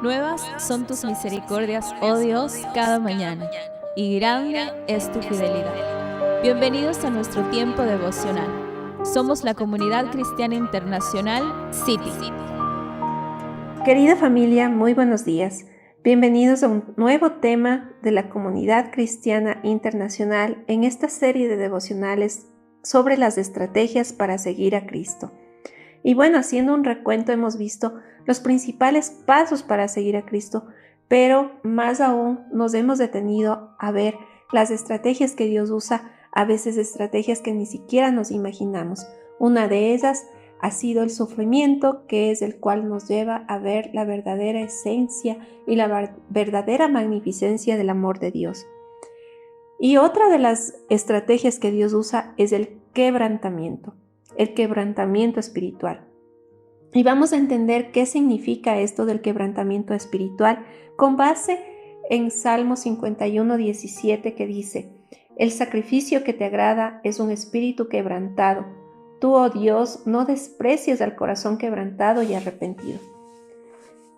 Nuevas son tus misericordias, oh Dios, cada mañana, y grande es tu fidelidad. Bienvenidos a nuestro tiempo devocional. Somos la Comunidad Cristiana Internacional, City. Querida familia, muy buenos días. Bienvenidos a un nuevo tema de la Comunidad Cristiana Internacional en esta serie de devocionales sobre las estrategias para seguir a Cristo. Y bueno, haciendo un recuento hemos visto los principales pasos para seguir a Cristo, pero más aún nos hemos detenido a ver las estrategias que Dios usa, a veces estrategias que ni siquiera nos imaginamos. Una de ellas ha sido el sufrimiento, que es el cual nos lleva a ver la verdadera esencia y la verdadera magnificencia del amor de Dios. Y otra de las estrategias que Dios usa es el quebrantamiento espiritual. Y vamos a entender qué significa esto del quebrantamiento espiritual con base en Salmo 51:17, que dice: el sacrificio que te agrada es un espíritu quebrantado. Tú, oh Dios, no desprecias al corazón quebrantado y arrepentido.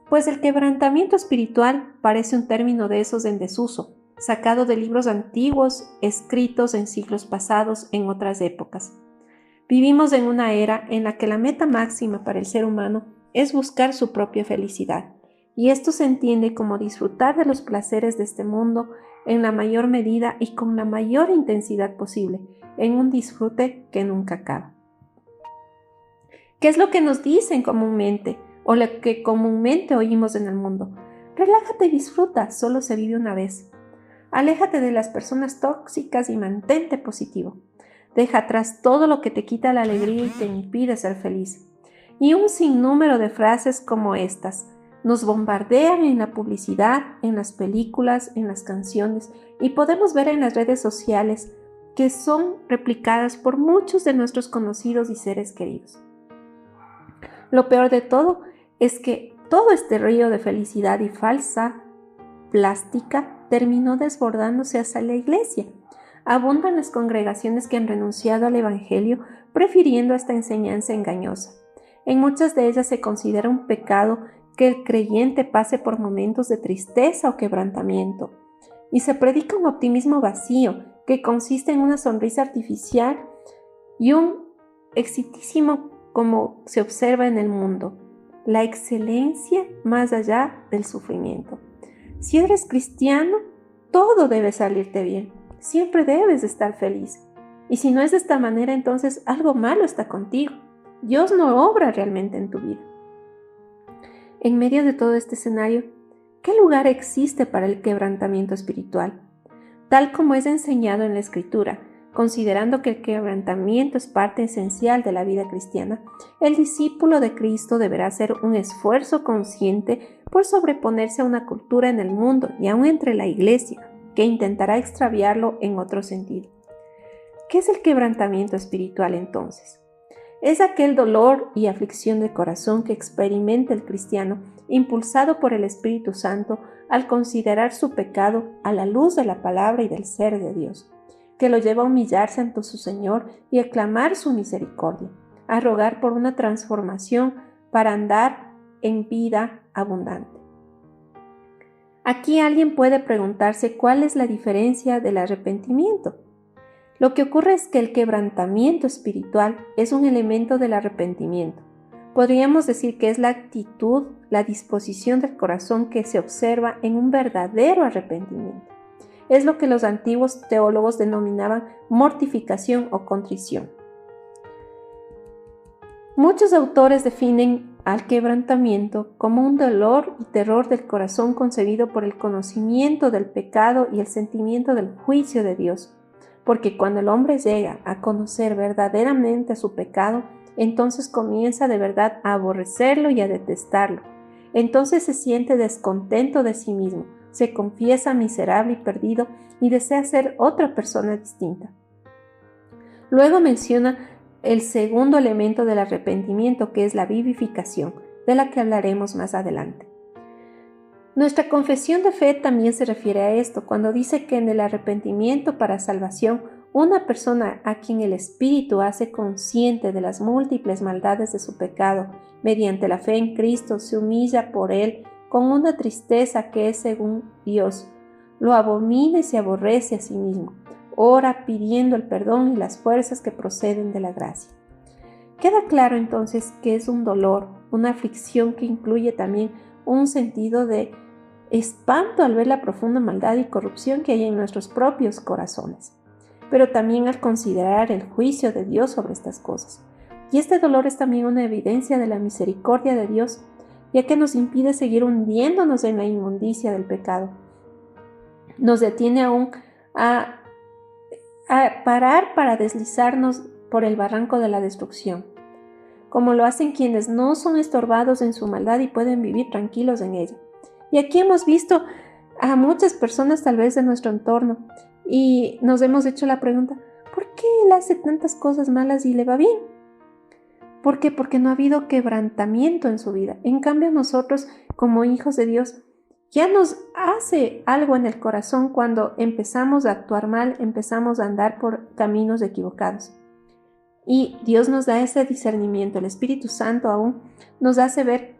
Pues el quebrantamiento espiritual parece un término de esos en desuso, sacado de libros antiguos, escritos en siglos pasados en otras épocas. Vivimos en una era en la que la meta máxima para el ser humano es buscar su propia felicidad, y esto se entiende como disfrutar de los placeres de este mundo en la mayor medida y con la mayor intensidad posible, en un disfrute que nunca acaba. ¿Qué es lo que nos dicen comúnmente o lo que comúnmente oímos en el mundo? Relájate y disfruta, solo se vive una vez. Aléjate de las personas tóxicas y mantente positivo. Deja atrás todo lo que te quita la alegría y te impide ser feliz. Y un sinnúmero de frases como estas nos bombardean en la publicidad, en las películas, en las canciones, y podemos ver en las redes sociales que son replicadas por muchos de nuestros conocidos y seres queridos. Lo peor de todo es que todo este río de felicidad y falsa plástica terminó desbordándose hacia la iglesia. Abundan las congregaciones que han renunciado al Evangelio prefiriendo esta enseñanza engañosa. En muchas de ellas se considera un pecado que el creyente pase por momentos de tristeza o quebrantamiento, y se predica un optimismo vacío que consiste en una sonrisa artificial y un exitísimo como se observa en el mundo, la excelencia más allá del sufrimiento. Si eres cristiano, todo debe salirte bien. Siempre debes estar feliz. Y si no es de esta manera, entonces algo malo está contigo. Dios no obra realmente en tu vida. En medio de todo este escenario, ¿qué lugar existe para el quebrantamiento espiritual? Tal como es enseñado en la Escritura, considerando que el quebrantamiento es parte esencial de la vida cristiana, el discípulo de Cristo deberá hacer un esfuerzo consciente por sobreponerse a una cultura en el mundo y aún entre la iglesia, que intentará extraviarlo en otro sentido. ¿Qué es el quebrantamiento espiritual entonces? Es aquel dolor y aflicción de corazón que experimenta el cristiano, impulsado por el Espíritu Santo al considerar su pecado a la luz de la palabra y del ser de Dios, que lo lleva a humillarse ante su Señor y a clamar su misericordia, a rogar por una transformación para andar en vida abundante. Aquí alguien puede preguntarse cuál es la diferencia del arrepentimiento. Lo que ocurre es que el quebrantamiento espiritual es un elemento del arrepentimiento. Podríamos decir que es la actitud, la disposición del corazón que se observa en un verdadero arrepentimiento. Es lo que los antiguos teólogos denominaban mortificación o contrición. Muchos autores definen al quebrantamiento como un dolor y terror del corazón concebido por el conocimiento del pecado y el sentimiento del juicio de Dios, porque cuando el hombre llega a conocer verdaderamente su pecado, entonces comienza de verdad a aborrecerlo y a detestarlo. Entonces se siente descontento de sí mismo, se confiesa miserable y perdido y desea ser otra persona distinta. Luego menciona el segundo elemento del arrepentimiento, que es la vivificación, de la que hablaremos más adelante. Nuestra confesión de fe también se refiere a esto, cuando dice que en el arrepentimiento para salvación, una persona a quien el Espíritu hace consciente de las múltiples maldades de su pecado, mediante la fe en Cristo, se humilla por él con una tristeza que es según Dios. Lo abomina y se aborrece a sí mismo. Ora pidiendo el perdón y las fuerzas que proceden de la gracia. Queda claro entonces que es un dolor, una aflicción que incluye también un sentido de espanto al ver la profunda maldad y corrupción que hay en nuestros propios corazones, pero también al considerar el juicio de Dios sobre estas cosas. Y este dolor es también una evidencia de la misericordia de Dios, ya que nos impide seguir hundiéndonos en la inmundicia del pecado. Nos detiene aún a parar para deslizarnos por el barranco de la destrucción, como lo hacen quienes no son estorbados en su maldad y pueden vivir tranquilos en ella. Y aquí hemos visto a muchas personas tal vez de nuestro entorno y nos hemos hecho la pregunta, ¿por qué él hace tantas cosas malas y le va bien? ¿Por qué? Porque no ha habido quebrantamiento en su vida. En cambio, nosotros, como hijos de Dios, ya nos hace algo en el corazón cuando empezamos a actuar mal, empezamos a andar por caminos equivocados. Y Dios nos da ese discernimiento. El Espíritu Santo aún nos hace ver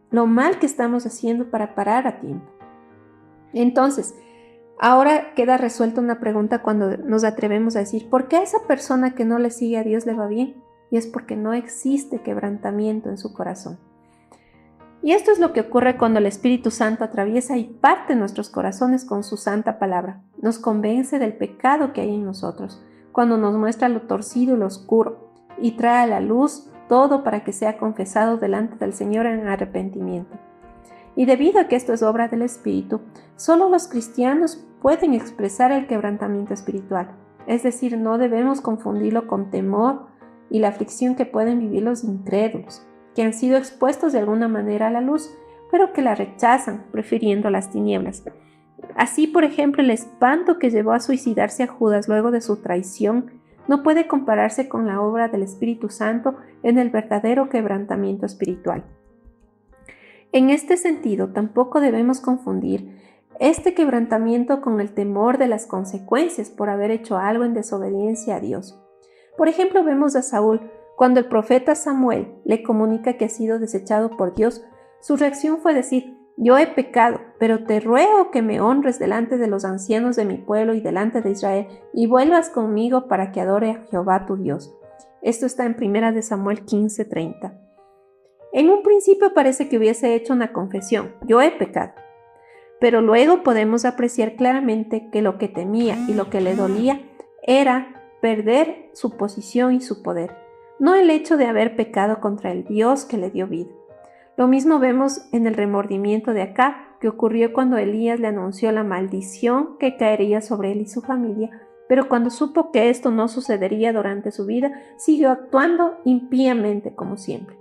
lo mal que estamos haciendo para parar a tiempo. Entonces, ahora queda resuelta una pregunta cuando nos atrevemos a decir, ¿por qué a esa persona que no le sigue a Dios le va bien? Y es porque no existe quebrantamiento en su corazón. Y esto es lo que ocurre cuando el Espíritu Santo atraviesa y parte nuestros corazones con su santa palabra. Nos convence del pecado que hay en nosotros, cuando nos muestra lo torcido y lo oscuro, y trae a la luz todo para que sea confesado delante del Señor en arrepentimiento. Y debido a que esto es obra del Espíritu, solo los cristianos pueden expresar el quebrantamiento espiritual. Es decir, no debemos confundirlo con temor y la aflicción que pueden vivir los incrédulos, que han sido expuestos de alguna manera a la luz, pero que la rechazan, prefiriendo las tinieblas. Así, por ejemplo, el espanto que llevó a suicidarse a Judas luego de su traición no puede compararse con la obra del Espíritu Santo en el verdadero quebrantamiento espiritual. En este sentido, tampoco debemos confundir este quebrantamiento con el temor de las consecuencias por haber hecho algo en desobediencia a Dios. Por ejemplo, vemos a Saúl, cuando el profeta Samuel le comunica que ha sido desechado por Dios, su reacción fue decir, yo he pecado, pero te ruego que me honres delante de los ancianos de mi pueblo y delante de Israel, y vuelvas conmigo para que adore a Jehová tu Dios. Esto está en 1 Samuel 15:30. En un principio parece que hubiese hecho una confesión, yo he pecado, pero luego podemos apreciar claramente que lo que temía y lo que le dolía era perder su posición y su poder, no el hecho de haber pecado contra el Dios que le dio vida. Lo mismo vemos en el remordimiento de Acab, que ocurrió cuando Elías le anunció la maldición que caería sobre él y su familia, pero cuando supo que esto no sucedería durante su vida, siguió actuando impíamente como siempre.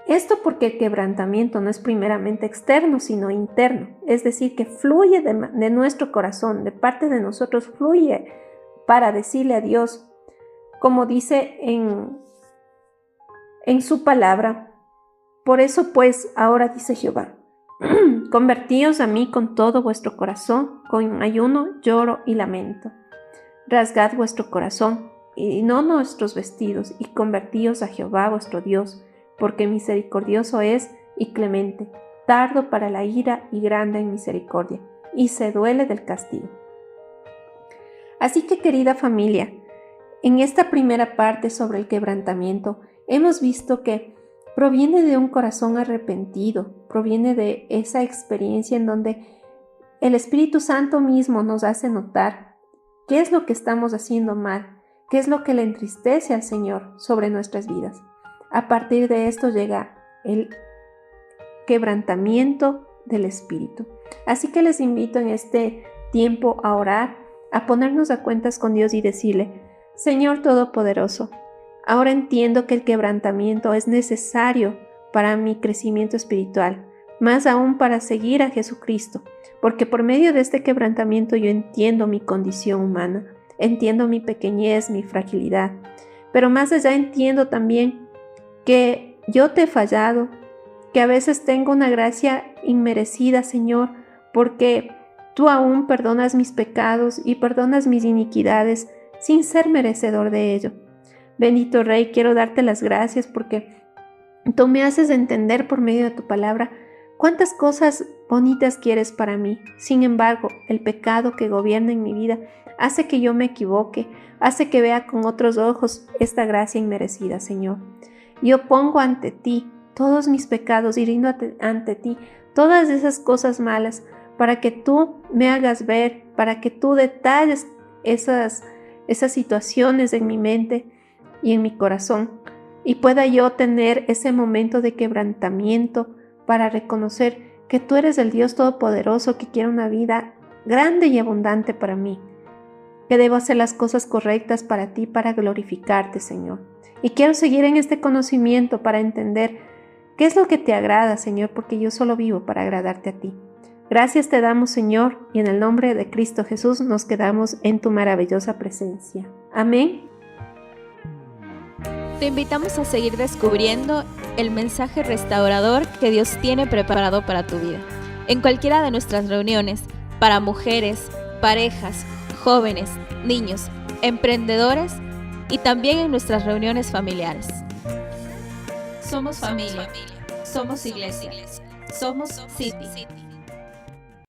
Esto porque el quebrantamiento no es primeramente externo, sino interno, es decir, que fluye de nuestro corazón, de parte de nosotros fluye para decirle a Dios, como dice en su palabra, por eso pues ahora dice Jehová, convertíos a mí con todo vuestro corazón, con ayuno, lloro y lamento. Rasgad vuestro corazón y no nuestros vestidos, y convertíos a Jehová vuestro Dios, porque misericordioso es y clemente, tardo para la ira y grande en misericordia, y se duele del castigo. Así que, querida familia, en esta primera parte sobre el quebrantamiento, hemos visto que proviene de un corazón arrepentido, proviene de esa experiencia en donde el Espíritu Santo mismo nos hace notar qué es lo que estamos haciendo mal, qué es lo que le entristece al Señor sobre nuestras vidas. A partir de esto llega el quebrantamiento del Espíritu. Así que les invito en este tiempo a orar, a ponernos a cuentas con Dios y decirle, Señor Todopoderoso, ahora entiendo que el quebrantamiento es necesario para mi crecimiento espiritual, más aún para seguir a Jesucristo, porque por medio de este quebrantamiento yo entiendo mi condición humana, entiendo mi pequeñez, mi fragilidad, pero más allá entiendo también que yo te he fallado, que a veces tengo una gracia inmerecida, Señor, porque tú aún perdonas mis pecados y perdonas mis iniquidades sin ser merecedor de ello. Bendito Rey, quiero darte las gracias porque tú me haces entender por medio de tu palabra ¿Cuántas cosas bonitas quieres para mí? Sin embargo, el pecado que gobierna en mi vida hace que yo me equivoque, hace que vea con otros ojos esta gracia inmerecida, Señor. Yo pongo ante ti todos mis pecados y rindo ante ti todas esas cosas malas para que tú me hagas ver, para que tú detalles esas situaciones en mi mente y en mi corazón y pueda yo tener ese momento de quebrantamiento para reconocer que tú eres el Dios Todopoderoso que quiere una vida grande y abundante para mí, que debo hacer las cosas correctas para ti, para glorificarte, Señor. Y quiero seguir en este conocimiento para entender qué es lo que te agrada, Señor, porque yo solo vivo para agradarte a ti. Gracias te damos, Señor, y en el nombre de Cristo Jesús nos quedamos en tu maravillosa presencia. Amén. Te invitamos a seguir descubriendo el mensaje restaurador que Dios tiene preparado para tu vida. En cualquiera de nuestras reuniones, para mujeres, parejas, jóvenes, niños, emprendedores y también en nuestras reuniones familiares. Somos familia, somos iglesia, somos City.